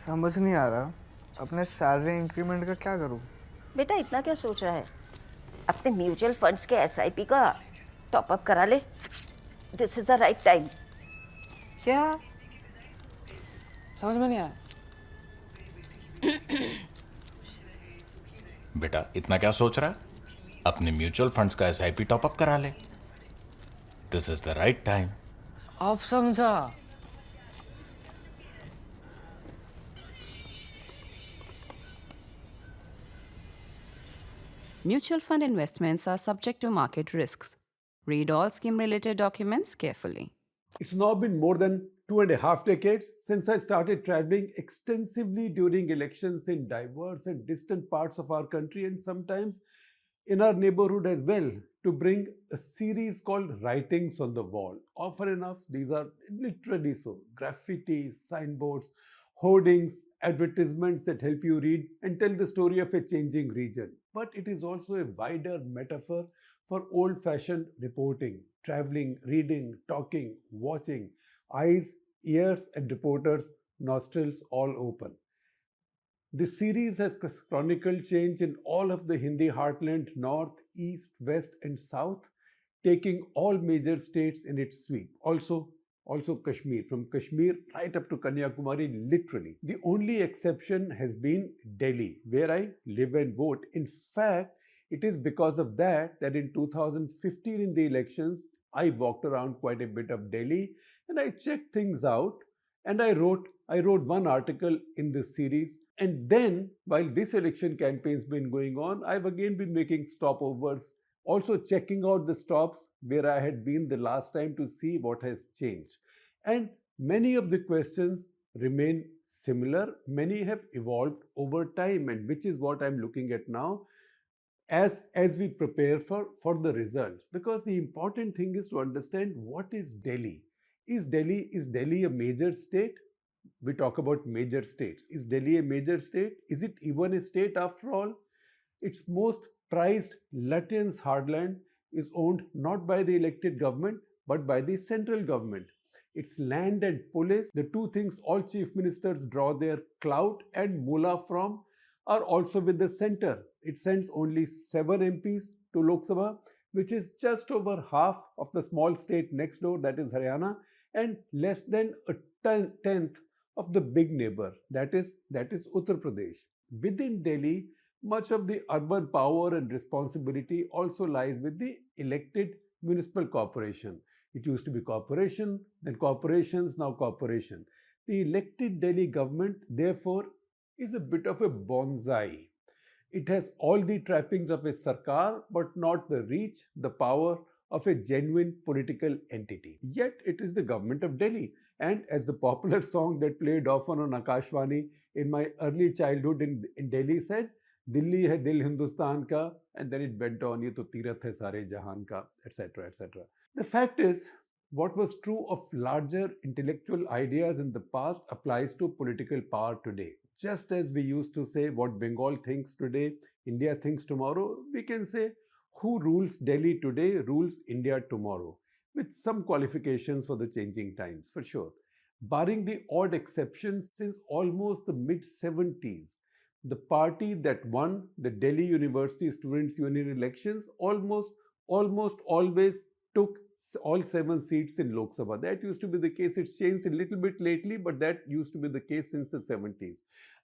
समझ नहीं आ रहा अपने सैलरी इंक्रीमेंट का क्या करूं। बेटा इतना क्या सोच रहा है? अपने म्यूचुअल फंड्स के एसआईपी का टॉप अप करा ले। This is the right time. क्या? समझ में नहीं आया। बेटा इतना क्या सोच रहा है? अपने म्यूचुअल फंड्स का एसआईपी टॉपअप करा ले। This is the right time. अब समझा। Mutual fund investments are subject to market risks. Read all scheme related documents carefully. It's now been more than 2.5 decades since I started traveling extensively during elections in diverse and distant parts of our country and sometimes in our neighborhood as well to bring a series called Writings on the Wall. Often enough, these are literally so graffiti, signboards, hoardings, advertisements that help you read and tell the story of a changing region. But it is also a wider metaphor for old fashioned reporting, traveling, reading, talking, watching, eyes, ears, and reporters' nostrils all open. This series has chronicled change in all of the Hindi heartland, north, east, west, and south, taking all major states in its sweep. Also Kashmir, from Kashmir right up to Kanyakumari, literally. The only exception has been Delhi, where I live and vote. In fact, it is because of that in 2015 in the elections, I walked around quite a bit of Delhi and I checked things out and I wrote one article in this series. And then, while this election campaign's been going on, I've again been making stopovers, also checking out the stops where I had been the last time to see what has changed. And many of the questions remain similar. Many have evolved over time, and which is what I'm looking at now as we prepare for the results. Because the important thing is to understand what is Delhi. Is Delhi a major state? We talk about major states. Is Delhi a major state? Is it even a state after all? Its most prized Lutyens heartland is owned not by the elected government but by the central government. Its land and police, the two things all chief ministers draw their clout and moolah from, are also with the center. It sends only 7 MPs to Lok Sabha, which is just over half of the small state next door, that is Haryana, and less than a tenth of the big neighbor, that is Uttar Pradesh. Within Delhi, much of the urban power and responsibility also lies with the elected municipal corporation. It used to be corporation, then corporations, now corporation. The elected Delhi government, therefore, is a bit of a bonsai. It has all the trappings of a sarkar, but not the reach, the power of a genuine political entity. Yet it is the government of Delhi. And as the popular song that played often on Akashvani in my early childhood in Delhi said, Dilli hai dil Hindustan ka, and then it went on, ye to tirath hai sare jahan ka, etc., etc. The fact is, what was true of larger intellectual ideas in the past applies to political power today. Just as we used to say what Bengal thinks today, India thinks tomorrow, we can say who rules Delhi today rules India tomorrow, with some qualifications for the changing times, for sure. Barring the odd exceptions, since almost the mid 70s, the party that won the Delhi University Students' Union elections almost always took all 7 seats in Lok Sabha. That used to be the case. It's changed a little bit lately, but that used to be the case since the 70s.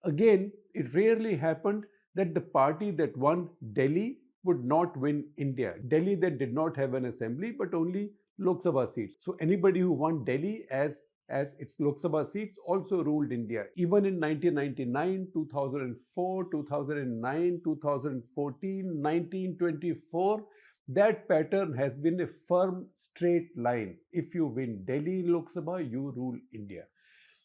Again, it rarely happened that the party that won Delhi would not win India. Delhi that did not have an assembly, but only Lok Sabha seats. So anybody who won Delhi as its Lok Sabha seats also ruled India. Even in 1999, 2004, 2009, 2014, 1924, that pattern has been a firm straight line. If you win Delhi Lok Sabha, you rule India.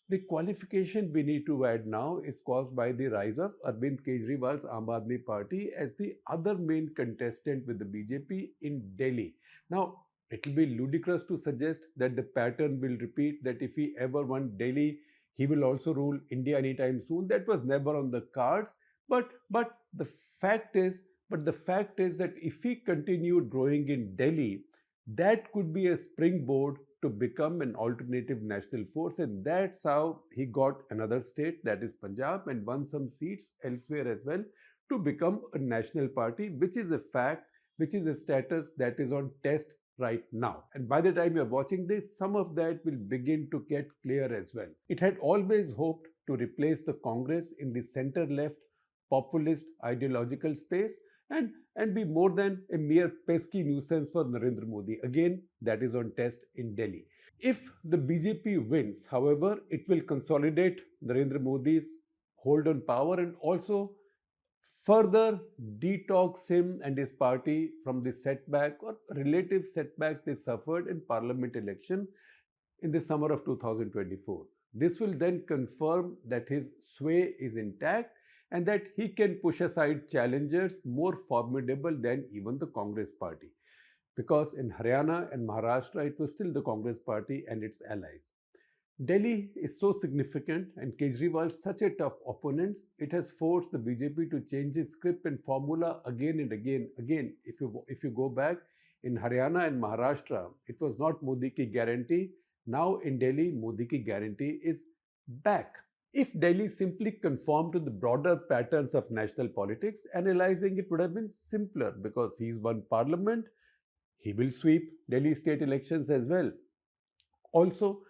The qualification we need to add now is caused by the rise of Arvind Kejriwal's Aam Aadmi Party as the other main contestant with the BJP in Delhi. Now, it will be ludicrous to suggest that the pattern will repeat, that if he ever won Delhi, he will also rule India anytime soon. That was never on the cards. But the fact is that if he continued growing in Delhi, that could be a springboard to become an alternative national force, and that's how he got another state, that is Punjab, and won some seats elsewhere as well to become a national party, which is a fact, which is a status that is on test right now. And by the time you're watching this, some of that will begin to get clear as well. It had always hoped to replace the Congress in the center-left populist ideological space and be more than a mere pesky nuisance for Narendra Modi. Again, that is on test in Delhi. If the BJP wins, however, it will consolidate Narendra Modi's hold on power and also further detox him and his party from the setback or relative setback they suffered in parliament election in the summer of 2024. This will then confirm that his sway is intact and that he can push aside challengers more formidable than even the Congress party. Because in Haryana and Maharashtra, it was still the Congress party and its allies. Delhi is so significant and Kejriwal such a tough opponent, it has forced the BJP to change its script and formula again and again. Again, if you go back, in Haryana and Maharashtra, it was not Modi ki guarantee. Now in Delhi, Modi ki guarantee is back. If Delhi simply conformed to the broader patterns of national politics, analyzing it would have been simpler because he's won parliament, he will sweep Delhi state elections as well. Also,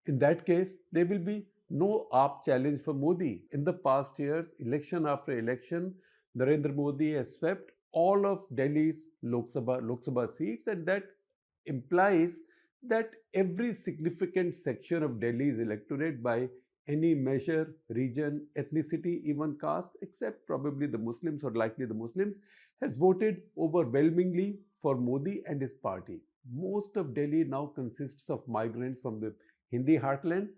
in that case, there will be no AAP challenge for Modi. In the past years, election after election, Narendra Modi has swept all of Delhi's Lok Sabha seats, and that implies that every significant section of Delhi's electorate by any measure, region, ethnicity, even caste, except probably the Muslims or likely the Muslims, has voted overwhelmingly for Modi and his party. Most of Delhi now consists of migrants from the Hindi heartland,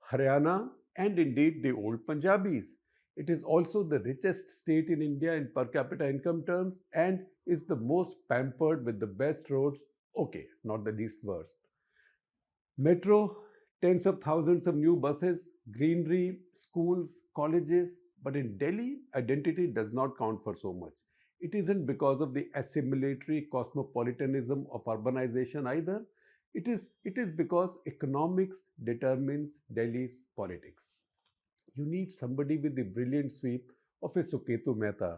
Haryana, and indeed the old Punjabis. It is also the richest state in India in per capita income terms and is the most pampered with the best roads, okay, not the least worst. Metro, tens of thousands of new buses, greenery, schools, colleges, but in Delhi, identity does not count for so much. It isn't because of the assimilatory cosmopolitanism of urbanization either. It is because economics determines Delhi's politics. You need somebody with the brilliant sweep of a Suketu Mehta,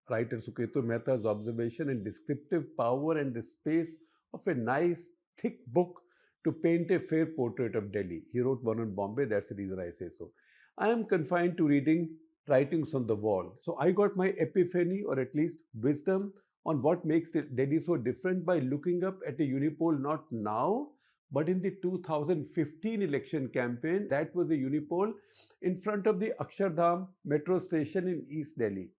writer Suketu Mehta's observation and descriptive power and the space of a nice, thick book to paint a fair portrait of Delhi. He wrote one on Bombay, that's the reason I say so. I am confined to reading writings on the wall. So I got my epiphany or at least wisdom on what makes Delhi so different by looking up at a unipole not now, but in the 2015 election campaign. That was a unipole in front of the Akshardham metro station in East Delhi.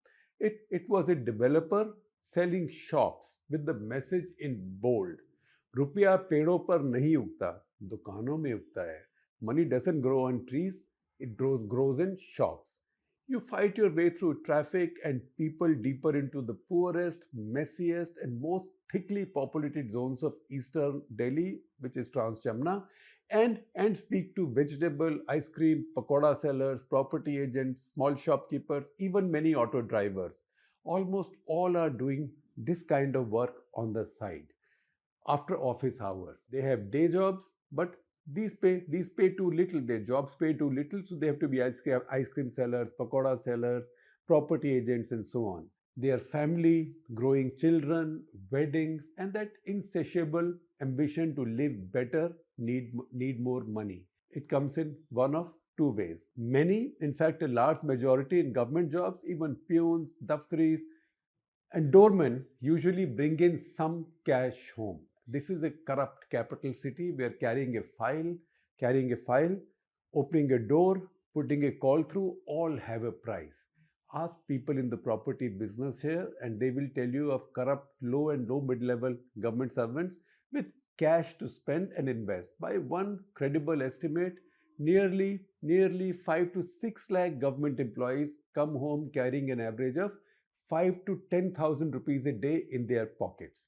It was a developer selling shops with the message in bold. रुपया पेड़ों पर नहीं उगता, दुकानों में उगता है. Money doesn't grow on trees, it grows in shops. You fight your way through traffic and people deeper into the poorest, messiest, and most thickly populated zones of eastern Delhi, which is Trans Jamna, and speak to vegetable, ice cream, pakoda sellers, property agents, small shopkeepers, even many auto drivers. Almost all are doing this kind of work on the side after office hours. They have day jobs, but these pay too little. Their jobs pay too little, so they have to be ice cream sellers, pakoda sellers, property agents, and so on. Their family, growing children, weddings, and that insatiable ambition to live better need more money. It comes in one of two ways. Many, in fact, a large majority in government jobs, even peons, daftaris, and doormen usually bring in some cash home. This is a corrupt capital city where carrying a file, opening a door, putting a call through, all have a price. Ask people in the property business here and they will tell you of corrupt low and low mid-level government servants with cash to spend and invest. By one credible estimate, nearly 5 to 6 lakh government employees come home carrying an average of 5 to 10,000 rupees a day in their pockets.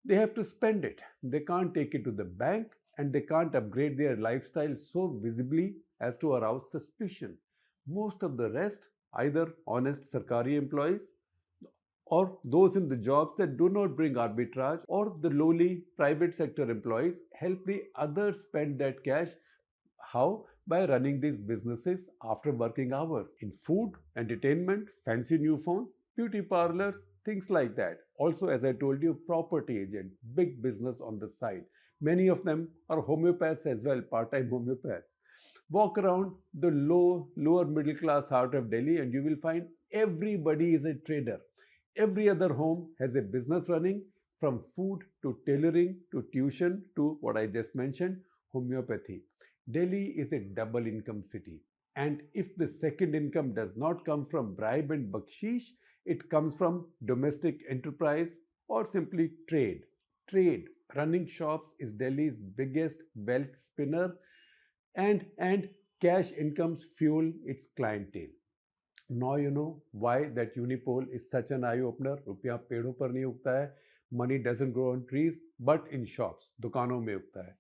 They have to spend it. They can't take it to the bank and they can't upgrade their lifestyle so visibly as to arouse suspicion. Most of the rest, either honest Sarkari employees or those in the jobs that do not bring arbitrage, or the lowly private sector employees help the others spend that cash. How? By running these businesses after working hours in food, entertainment, fancy new phones, beauty parlors, things like that. Also, as I told you, property agent, big business on the side. Many of them are homeopaths as well, part-time homeopaths. Walk around the lower middle class heart of Delhi and you will find everybody is a trader. Every other home has a business running, from food to tailoring to tuition to what I just mentioned, homeopathy. Delhi is a double income city. And if the second income does not come from bribe and bakshish, it comes from domestic enterprise or simply trade. Trade, running shops, is Delhi's biggest wealth spinner, and cash incomes fuel its clientele. Now you know why that unipole is such an eye opener. रुपया पेड़ों पर नहीं उगता है. Money doesn't grow on trees, but in shops, दुकानों में उगता है.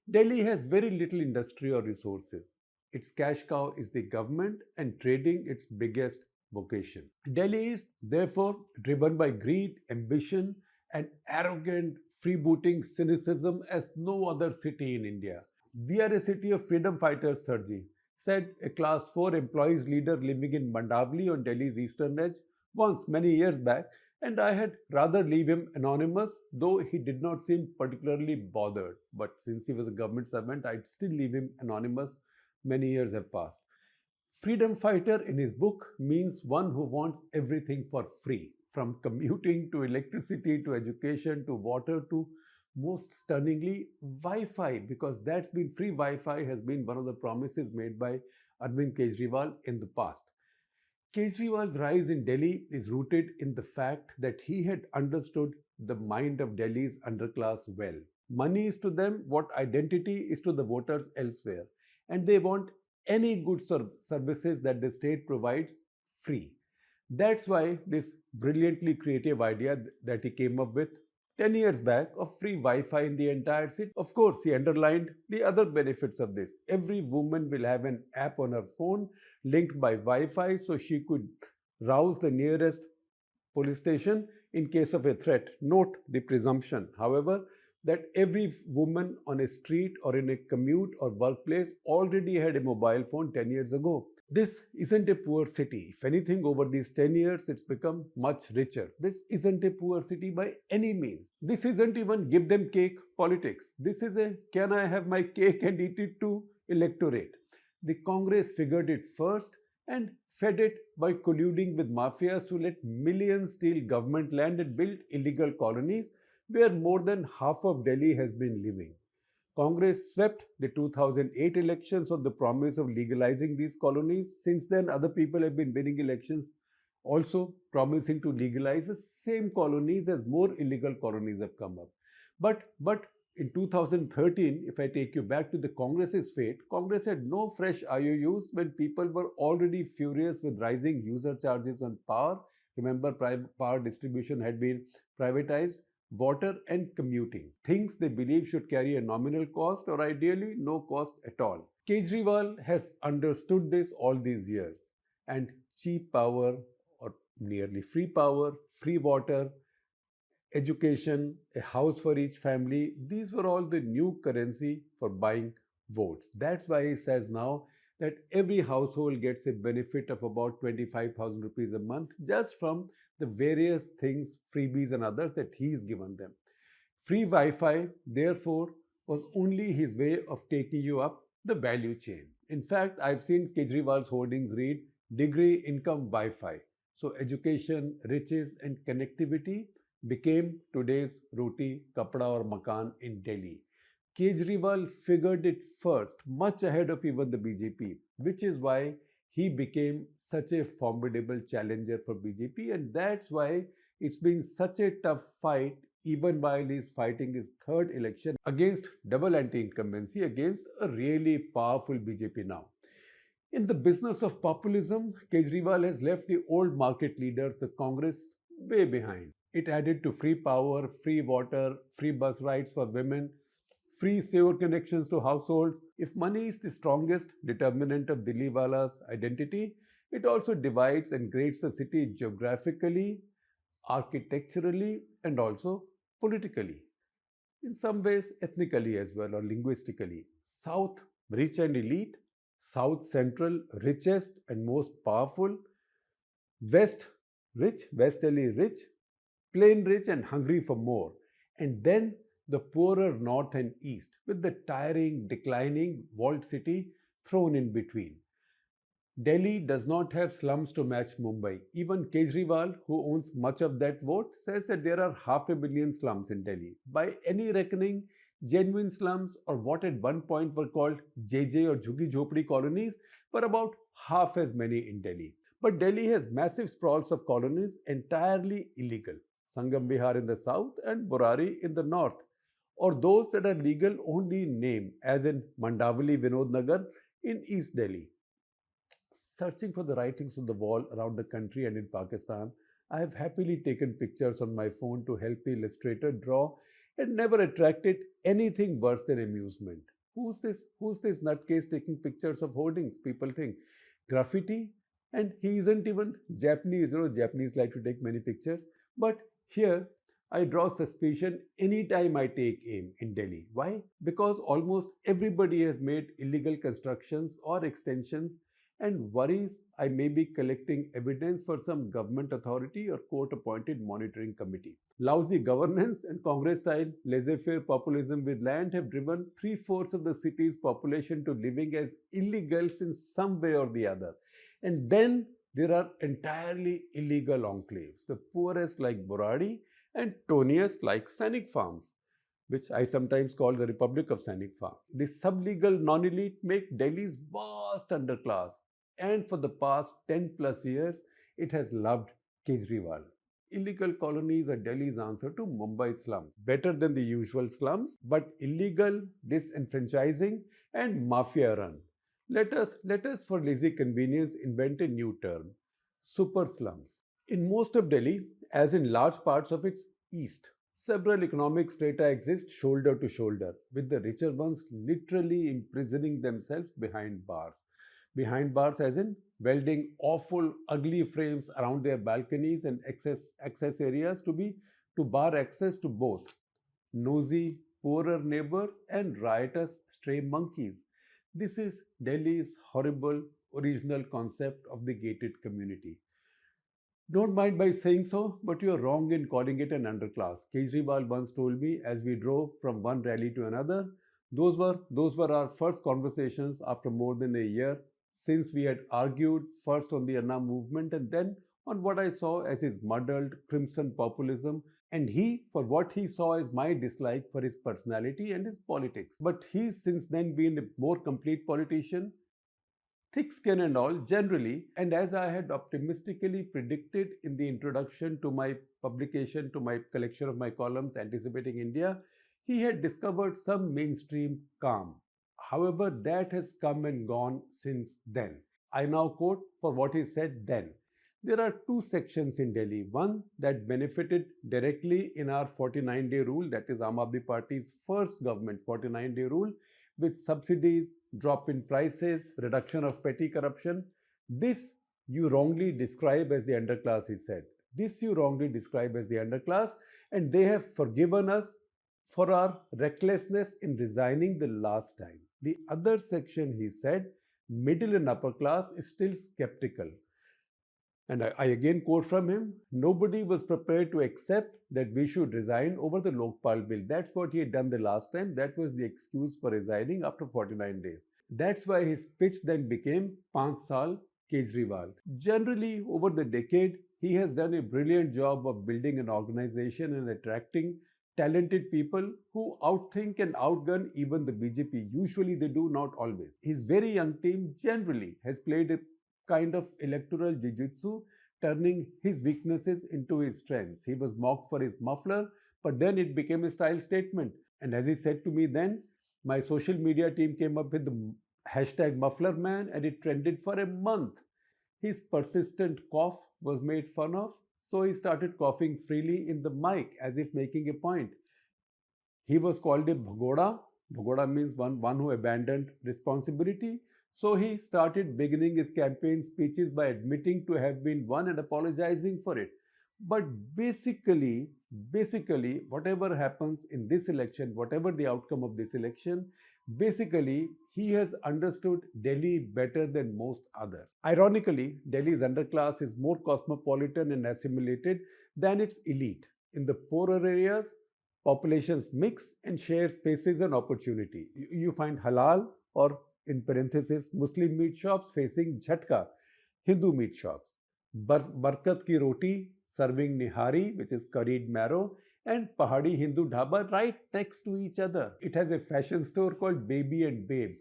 Delhi has very little industry or resources. Its cash cow is the government and trading its biggest vocation. Delhi is therefore driven by greed, ambition, and arrogant freebooting cynicism as no other city in India. We are a city of freedom fighters, Sarji, said a class 4 employees leader living in Mandavli on Delhi's eastern edge once many years back, and I had rather leave him anonymous, though he did not seem particularly bothered. But since he was a government servant, I'd still leave him anonymous. Many years have passed. Freedom fighter in his book means one who wants everything for free, from commuting to electricity to education to water to, most stunningly, Wi-Fi, because that's been free Wi-Fi has been one of the promises made by Arvind Kejriwal in the past. Kejriwal's rise in Delhi is rooted in the fact that he had understood the mind of Delhi's underclass well. Money is to them what identity is to the voters elsewhere, and they want any good services that the state provides free. That's why this brilliantly creative idea that he came up with 10 years back of free Wi-Fi in the entire city. Of course, he underlined the other benefits of this. Every woman will have an app on her phone linked by Wi-Fi, so she could rouse the nearest police station in case of a threat. Note the presumption, however, that every woman on a street or in a commute or workplace already had a mobile phone 10 years ago. This isn't a poor city. If anything, over these 10 years, it's become much richer. This isn't a poor city by any means. This isn't even give them cake politics. This is a can I have my cake and eat it too electorate. The Congress figured it first and fed it by colluding with mafias to let millions steal government land and build illegal colonies where more than half of Delhi has been living. Congress swept the 2008 elections on the promise of legalizing these colonies. Since then, other people have been winning elections also promising to legalize the same colonies as more illegal colonies have come up. But in 2013, if I take you back to the Congress's fate, Congress had no fresh IOUs when people were already furious with rising user charges on power. Remember, power distribution had been privatized. Water and commuting, things they believe should carry a nominal cost or ideally no cost at all. Kejriwal has understood this all these years, and cheap power or nearly free power, free water, education, a house for each family, these were all the new currency for buying votes. That's why he says now that every household gets a benefit of about 25,000 rupees a month just from the various things, freebies and others that he's given them. Free Wi-Fi, therefore, was only his way of taking you up the value chain. In fact, I've seen Kejriwal's hoardings read degree income Wi-Fi. So education, riches and connectivity became today's roti, kapda or makan in Delhi. Kejriwal figured it first, much ahead of even the BJP, which is why he became such a formidable challenger for BJP, and that's why it's been such a tough fight even while he's fighting his third election against double anti-incumbency against a really powerful BJP now. In the business of populism, Kejriwal has left the old market leaders, the Congress, way behind. It added to free power, free water, free bus rides for women, free sewer connections to households. If money is the strongest determinant of Dilliwala's identity, it also divides and grades the city geographically architecturally and also politically. In some ways, ethnically as well or linguistically. South, rich and elite. South Central, richest and most powerful. West, rich, West Delhi, rich, plain rich and hungry for more. And then the poorer North and East, with the tiring, declining walled city thrown in between. Delhi does not have slums to match Mumbai. Even Kejriwal, who owns much of that vote, says that there are 500,000 slums in Delhi. By any reckoning, genuine slums, or what at one point were called JJ or Jhuggi Jhopdi colonies, were about half as many in Delhi. But Delhi has massive sprawls of colonies entirely illegal. Sangam Vihar in the south and Borari in the north, or those that are legal only in name, as in Mandavali Vinod Nagar in East Delhi. Searching for the writings on the wall around the country and in Pakistan, I have happily taken pictures on my phone to help the illustrator draw and never attracted anything worse than amusement. Who's this? Who's this nutcase taking pictures of hoardings? People think. Graffiti? And he isn't even Japanese. Japanese like to take many pictures. But here, I draw suspicion anytime I take aim in Delhi. Why? Because almost everybody has made illegal constructions or extensions and worries I may be collecting evidence for some government authority or court appointed monitoring committee. Lousy governance and Congress style laissez faire populism with land have driven 3/4 of the city's population to living as illegals in some way or the other. And then there are entirely illegal enclaves, the poorest like Boradi and toniest like Sainik Farms, which I sometimes call the Republic of Sainik Farm. The sublegal non-elite make Delhi's vast underclass, and for the past 10 plus years, it has loved Kejriwal. Illegal colonies are Delhi's answer to Mumbai slums. Better than the usual slums, but illegal, disenfranchising, and mafia run. Let us, for lazy convenience, invent a new term: super slums. In most of Delhi, as in large parts of its east, several economic strata exist shoulder to shoulder, with the richer ones literally imprisoning themselves behind bars. Behind bars, as in welding awful, ugly frames around their balconies and access areas to bar access to both nosy, poorer neighbors and riotous stray monkeys. This is Delhi's horrible original concept of the gated community. Don't mind my saying so, but you're wrong in calling it an underclass. Kejriwal once told me as we drove from one rally to another, those were our first conversations after more than a year since we had argued first on the Anna movement and then on what I saw as his muddled crimson populism, and he for what he saw as my dislike for his personality and his politics. But he's since then been a more complete politician, thick skin and all generally, and as I had optimistically predicted in the introduction to my publication, to my collection of my columns Anticipating India, he had discovered some mainstream calm. However, that has come and gone since then. I now quote for what he said then. There are two sections in Delhi. One that benefited directly in our 49-day rule, that is Aam Aadmi Party's first government 49-day rule, with subsidies, drop in prices, reduction of petty corruption. This you wrongly describe as the underclass, he said. This you wrongly describe as the underclass, and they have forgiven us for our recklessness in resigning the last time. The other section, he said, middle and upper class, is still skeptical. And I again quote from him, nobody was prepared to accept that we should resign over the Lokpal bill. That's what he had done the last time. That was the excuse for resigning after 49 days. That's why his pitch then became 5 Saal Kejriwal. Generally, over the decade, he has done a brilliant job of building an organization and attracting talented people who outthink and outgun even the BJP. Usually they do, not always. His very young team generally has played a kind of electoral jiu-jitsu, turning his weaknesses into his strengths. He was mocked for his muffler, but then it became a style statement. And as he said to me then, my social media team came up with the hashtag muffler man and it trended for a month. His persistent cough was made fun of, so he started coughing freely in the mic as if making a point. He was called a bhagoda. Bhagoda means one who abandoned responsibility. So he started beginning his campaign speeches by admitting to have been one and apologizing for it. But basically, whatever happens in this election, whatever the outcome of this election, basically, he has understood Delhi better than most others. Ironically, Delhi's underclass is more cosmopolitan and assimilated than its elite. In the poorer areas, populations mix and share spaces and opportunity. You find halal or, in parenthesis, Muslim meat shops facing jhatka, Hindu meat shops. Barkat ki roti serving nihari, which is curried marrow, and Pahadi Hindu dhaba right next to each other. It has a fashion store called Baby and Babe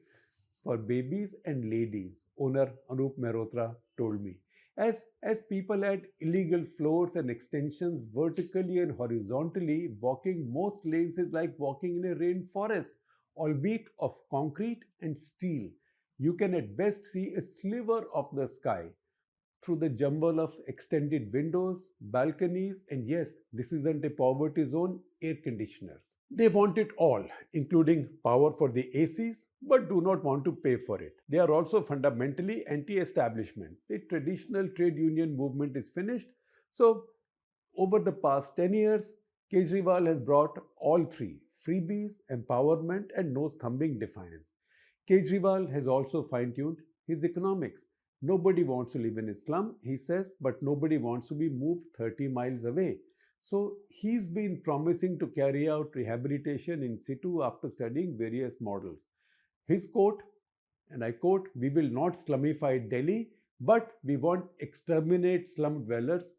for babies and ladies, owner Anup Mehrotra told me. As people add illegal floors and extensions vertically and horizontally, walking most lanes is like walking in a rainforest, albeit of concrete and steel. You can at best see a sliver of the sky through the jumble of extended windows, balconies, and yes, this isn't a poverty zone, air conditioners. They want it all, including power for the ACs, but do not want to pay for it. They are also fundamentally anti establishment. The traditional trade union movement is finished. So, over the past 10 years, Kejriwal has brought all three freebies, empowerment, and nose thumbing defiance. Kejriwal has also fine tuned his economics. Nobody wants to live in a slum, he says, but nobody wants to be moved 30 miles away. So he's been promising to carry out rehabilitation in situ after studying various models. His quote, and I quote, "We will not slumify Delhi, but we won't exterminate slum dwellers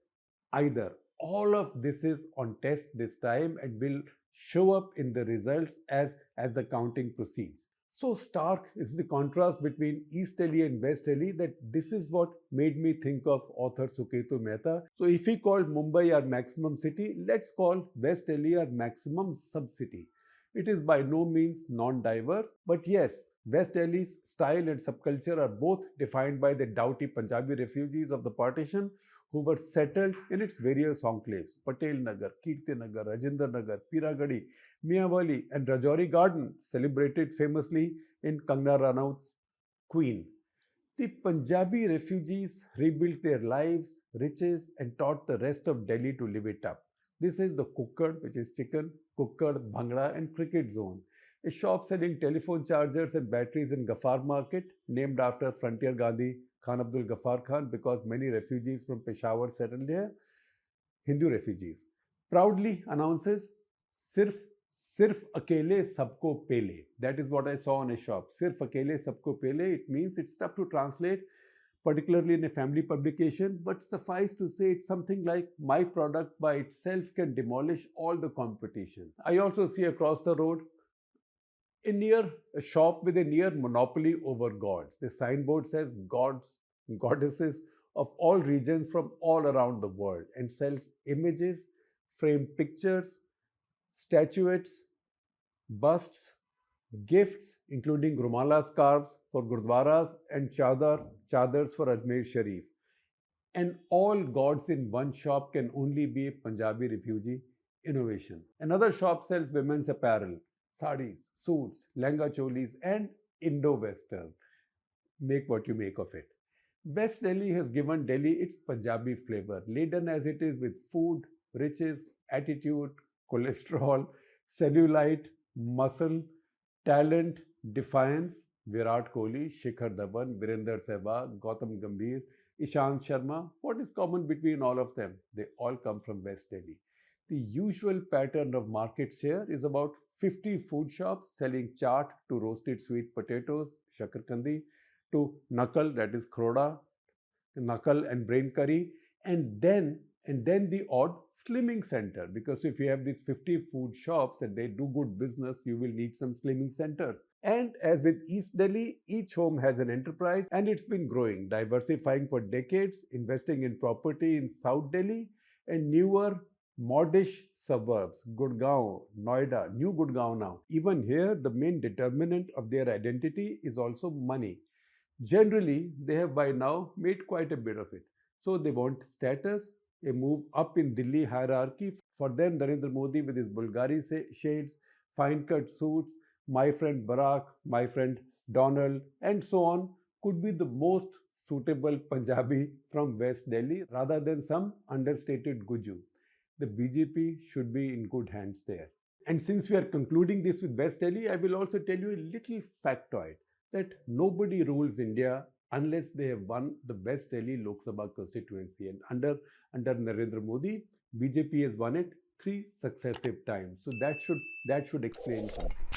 either." All of this is on test this time and will show up in the results as the counting proceeds. So stark is the contrast between East Delhi and West Delhi that this is what made me think of author Suketu Mehta. So if he called Mumbai our maximum city, let's call West Delhi our maximum sub-city. It is by no means non-diverse, but yes, West Delhi's style and subculture are both defined by the doughty Punjabi refugees of the partition who were settled in its various enclaves: Patel Nagar, Kirti Nagar, Rajendra Nagar, Piragadi, Miawali, and Rajouri Garden, celebrated famously in Kangana Ranaut's Queen. The Punjabi refugees rebuilt their lives, riches, and taught the rest of Delhi to live it up. This is the Kukkad, which is chicken, Kukkad, Bhangra, and cricket zone. A shop selling telephone chargers and batteries in Ghaffar Market, named after Frontier Gandhi Khan Abdul Ghaffar Khan, because many refugees from Peshawar settled here, Hindu refugees, proudly announces Sirf Sirf Akele Sabko Pele. That is what I saw on a shop. Sirf Akele Sabko Pele. It means it's tough to translate, particularly in a family publication, but suffice to say it's something like my product by itself can demolish all the competition. I also see across the road a shop with a near monopoly over gods. The signboard says gods, goddesses of all regions from all around the world and sells images, framed pictures, statuettes, busts, gifts, including Rumala scarves for Gurdwaras and chadars for Ajmer Sharif. And all gods in one shop can only be a Punjabi refugee innovation. Another shop sells women's apparel, saris, suits, langa cholis, and Indo-Western. Make what you make of it. West Delhi has given Delhi its Punjabi flavor, laden as it is with food, riches, attitude, cholesterol, cellulite, muscle, talent, defiance. Virat Kohli, Shikhar Dhawan, Virender Sehwag, Gautam Gambhir, Ishant Sharma. What is common between all of them? They all come from West Delhi. The usual pattern of market share is about 50 food shops selling chaat to roasted sweet potatoes, shakarkandi, to nakal, that is kroda, nakal and brain curry, and then the odd slimming center, because if you have these 50 food shops and they do good business, you will need some slimming centers. And as with East Delhi, each home has an enterprise and it's been growing, diversifying for decades, investing in property in South Delhi and newer modish suburbs, Gurgaon, Noida, New Gurgaon now. Even here, the main determinant of their identity is also money. Generally, they have by now made quite a bit of it. So they want status, a move up in Delhi hierarchy. For them, Narendra Modi with his Bulgari shades, fine cut suits, my friend Barack, my friend Donald, and so on, could be the most suitable Punjabi from West Delhi rather than some understated Guju. The BJP should be in good hands there. And since we are concluding this with West Delhi, I will also tell you a little factoid that nobody rules India unless they have won the West Delhi Lok Sabha constituency. And under Narendra Modi, BJP has won it 3 successive times. So that should explain something.